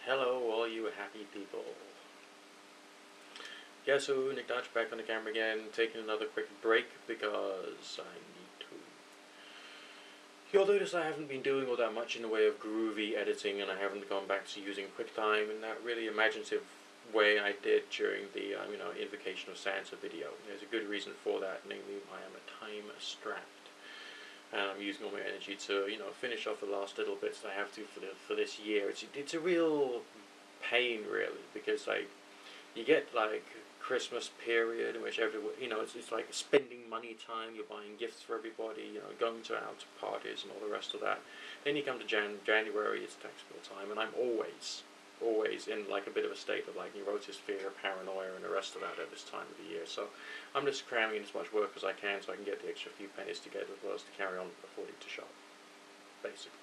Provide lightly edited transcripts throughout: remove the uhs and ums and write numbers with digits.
Hello, all you happy people. Yeah, so Nick Dutch back on the camera again, taking another quick break because I need to. You'll notice I haven't been doing all that much in the way of groovy editing, and I haven't gone back to using QuickTime in that really imaginative way I did during the Invocation of Sansa video. There's a good reason for that, namely I am a time strapped. And I'm using all my energy to, finish off the last little bits that I have to for this year. It's a real pain, really, because you get Christmas period in which everyone, it's like spending money time. You're buying gifts for everybody, going out to parties and all the rest of that. Then you come to January, it's tax bill time, and I'm always in a bit of a state of neurosis, fear, paranoia, and the rest of that at this time of the year. So I'm just cramming in as much work as I can so I can get the extra few pennies together as well as to carry on affording to shop, basically.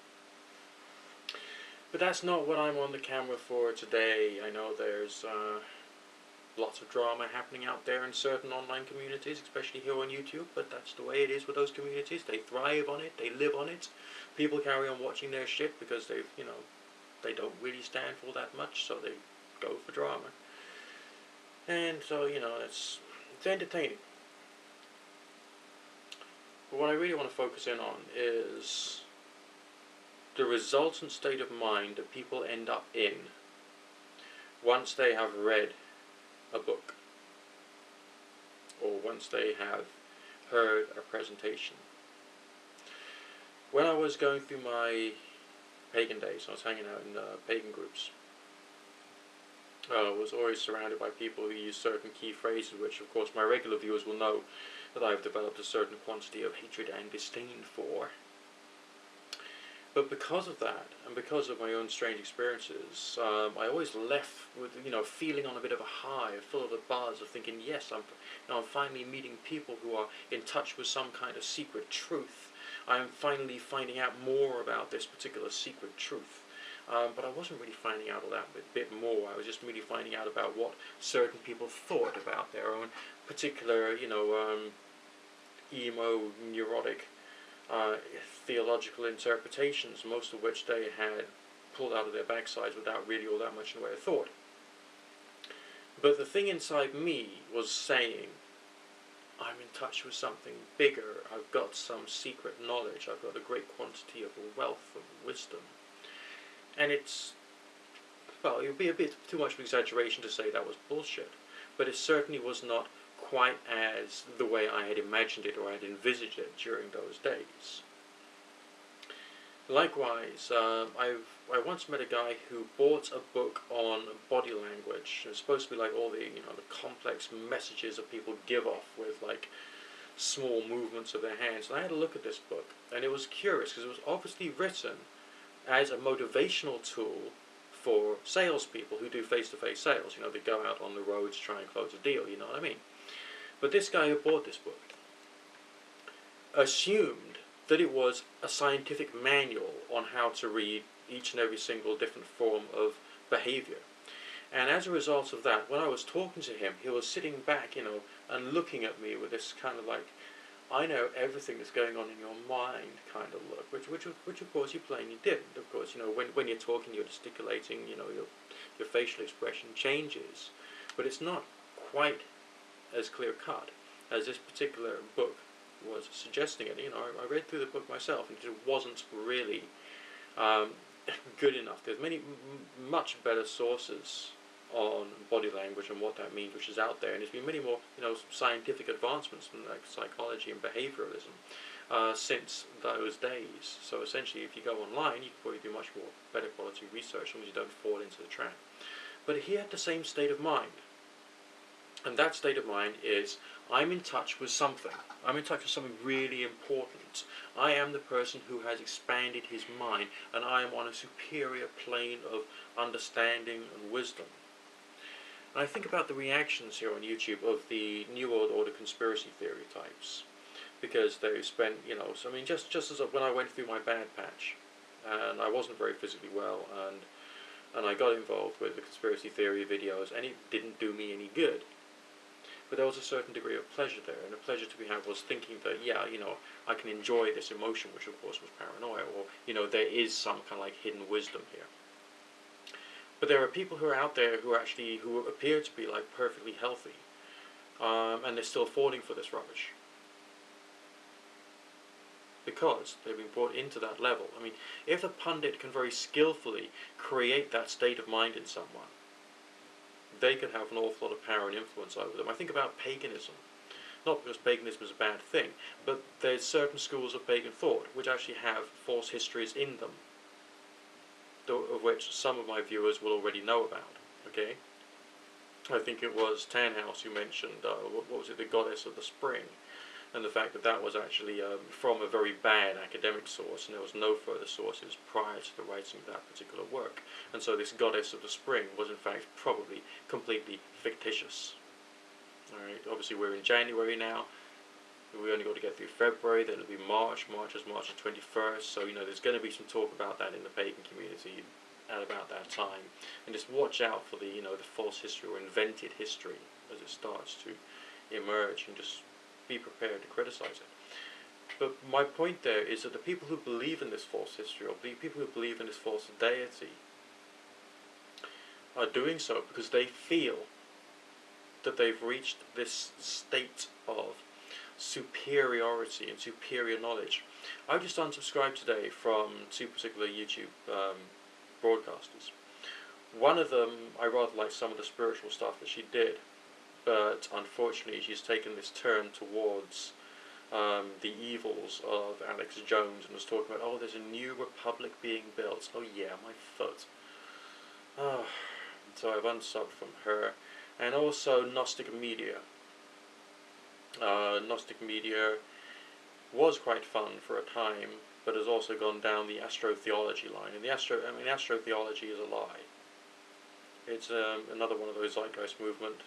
But that's not what I'm on the camera for today. I know there's lots of drama happening out there in certain online communities, especially here on YouTube, but that's the way it is with those communities. They thrive on it, they live on it. People carry on watching their shit because they don't really stand for that much, so they go for drama. And so, it's entertaining. But what I really want to focus in on is the resultant state of mind that people end up in once they have read a book, or once they have heard a presentation. When I was going through my pagan days, I was hanging out in pagan groups. I was always surrounded by people who use certain key phrases, which of course my regular viewers will know that I've developed a certain quantity of hatred and disdain for. But because of that, and because of my own strange experiences, I always left with, feeling on a bit of a high, full of a buzz of thinking, yes, I'm finally meeting people who are in touch with some kind of secret truth. I'm finally finding out more about this particular secret truth. But I wasn't really finding out all that bit more. I was just really finding out about what certain people thought about their own particular, emo, neurotic, theological interpretations, most of which they had pulled out of their backsides without really all that much in the way of thought. But the thing inside me was saying, I'm in touch with something bigger. I've got some secret knowledge. I've got a great quantity of a wealth of wisdom. And it would be a bit too much of an exaggeration to say that was bullshit, but it certainly was not quite as the way I had imagined it or I had envisaged it during those days. Likewise, I once met a guy who bought a book on body language. It was supposed to be all the the complex messages that people give off with small movements of their hands. And I had a look at this book, and it was curious because it was obviously written as a motivational tool for salespeople who do face-to-face sales. They go out on the roads to try and close a deal. You know what I mean? But this guy who bought this book assumed that it was a scientific manual on how to read each and every single different form of behavior. And as a result of that, when I was talking to him, he was sitting back, and looking at me with this kind of I know everything that's going on in your mind kind of look, which of course you plainly didn't. Of course, when you're talking, you're gesticulating, your facial expression changes, but it's not quite as clear cut as this particular book was suggesting it. I read through the book myself, and it wasn't really good enough. There's much better sources on body language and what that means, which is out there, and there's been many more, scientific advancements in psychology and behavioralism since those days. So essentially, if you go online, you can probably do much more better quality research, as long as you don't fall into the trap. But he had the same state of mind. And that state of mind is, I'm in touch with something. I'm in touch with something really important. I am the person who has expanded his mind, and I am on a superior plane of understanding and wisdom. And I think about the reactions here on YouTube of the New World Order conspiracy theory types, because they spent, just as when I went through my bad patch, and I wasn't very physically well, and I got involved with the conspiracy theory videos, and it didn't do me any good. But there was a certain degree of pleasure there, and the pleasure to be had was thinking that, I can enjoy this emotion, which of course was paranoia, or, there is some kind of hidden wisdom here. But there are people who are out there who appear to be like perfectly healthy, and they're still falling for this rubbish because they've been brought into that level. I mean, if the pundit can very skillfully create that state of mind in someone, they can have an awful lot of power and influence over them. I think about paganism. Not because paganism is a bad thing, but there's certain schools of pagan thought which actually have false histories in them, of which some of my viewers will already know about. Okay, I think it was Tannhaus who mentioned what was it, the goddess of the spring, and the fact that that was actually from a very bad academic source, and there was no further sources prior to the writing of that particular work. And so this goddess of the spring was in fact probably completely fictitious. Alright, obviously we're in January now. We only got to get through February, then it'll be March. March is March the 21st, so there's going to be some talk about that in the pagan community at about that time. And just watch out for the the false history or invented history as it starts to emerge, and just be prepared to criticize it. But my point there is that the people who believe in this false history, or the people who believe in this false deity, are doing so because they feel that they've reached this state of superiority and superior knowledge. I've just unsubscribed today from two particular YouTube broadcasters. One of them, I rather like some of the spiritual stuff that she did, but unfortunately she's taken this turn towards the evils of Alex Jones, and was talking about, oh, there's a new republic being built. Oh yeah, my foot. Oh, so I've unsubbed from her. And also Gnostic Media. Gnostic Media was quite fun for a time, but has also gone down the Astro theology line. And Astro theology is a lie. It's another one of those zeitgeist movement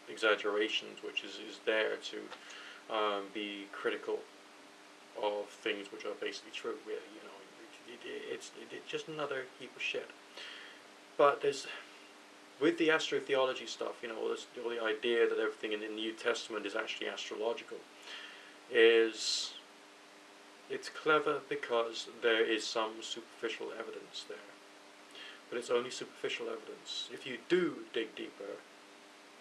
exaggerations, which is there to be critical of things which are basically true. Really, it's just another heap of shit. But with the Astro theology stuff, all the idea that everything in the New Testament is actually astrological, it's clever because there is some superficial evidence there. But it's only superficial evidence. If you do dig deeper,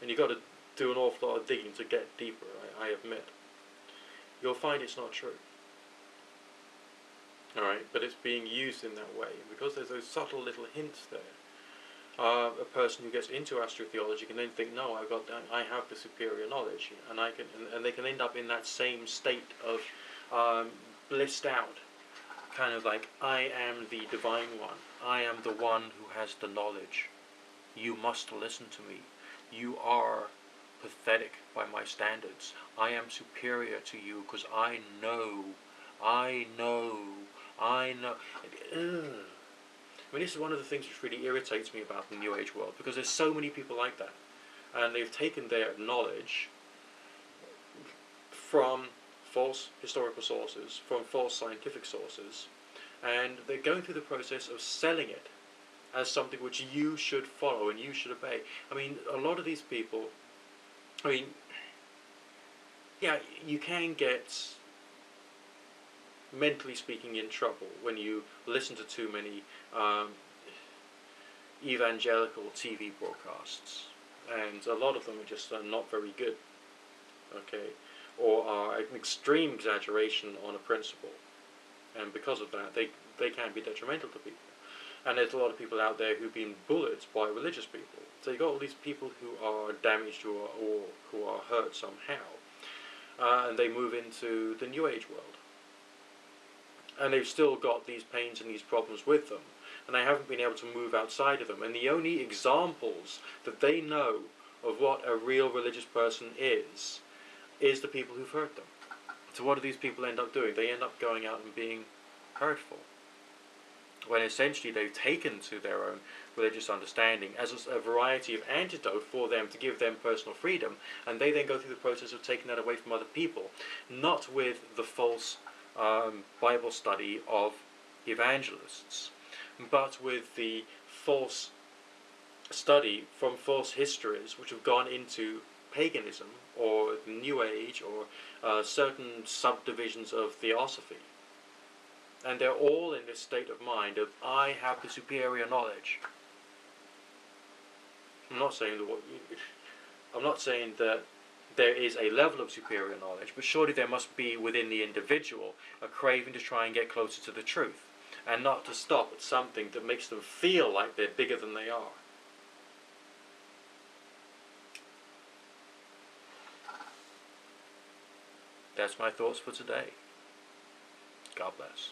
and you've got to do an awful lot of digging to get deeper, I admit, you'll find it's not true. Alright, but it's being used in that way, because there's those subtle little hints there. A person who gets into astrotheology can then think, no, I have the superior knowledge, and and they can end up in that same state of blissed out, kind of like, I am the divine one, I am the one who has the knowledge, you must listen to me, you are pathetic by my standards, I am superior to you because I know. I mean, this is one of the things which really irritates me about the New Age world, because there's so many people like that, and they've taken their knowledge from false historical sources, from false scientific sources, and they're going through the process of selling it as something which you should follow and you should obey. I mean, a lot of these people, yeah, you can get, mentally speaking, in trouble when you listen to too many evangelical TV broadcasts, and a lot of them are just not very good, okay, or are an extreme exaggeration on a principle, and because of that they can be detrimental to people. And there's a lot of people out there who've been bullied by religious people. So you've got all these people who are damaged or who are hurt somehow, and they move into the New Age world. And they've still got these pains and these problems with them, and they haven't been able to move outside of them. And the only examples that they know of what a real religious person is the people who've hurt them. So what do these people end up doing? They end up going out and being hurtful, when essentially they've taken to their own religious understanding as a variety of antidote for them to give them personal freedom, and they then go through the process of taking that away from other people, not with the false Bible study of evangelists, but with the false study from false histories which have gone into paganism or New Age or certain subdivisions of theosophy. And they're all in this state of mind of, I have the superior knowledge. I'm not saying that I'm not saying that there is a level of superior knowledge, but surely there must be within the individual a craving to try and get closer to the truth, and not to stop at something that makes them feel like they're bigger than they are. That's my thoughts for today. God bless.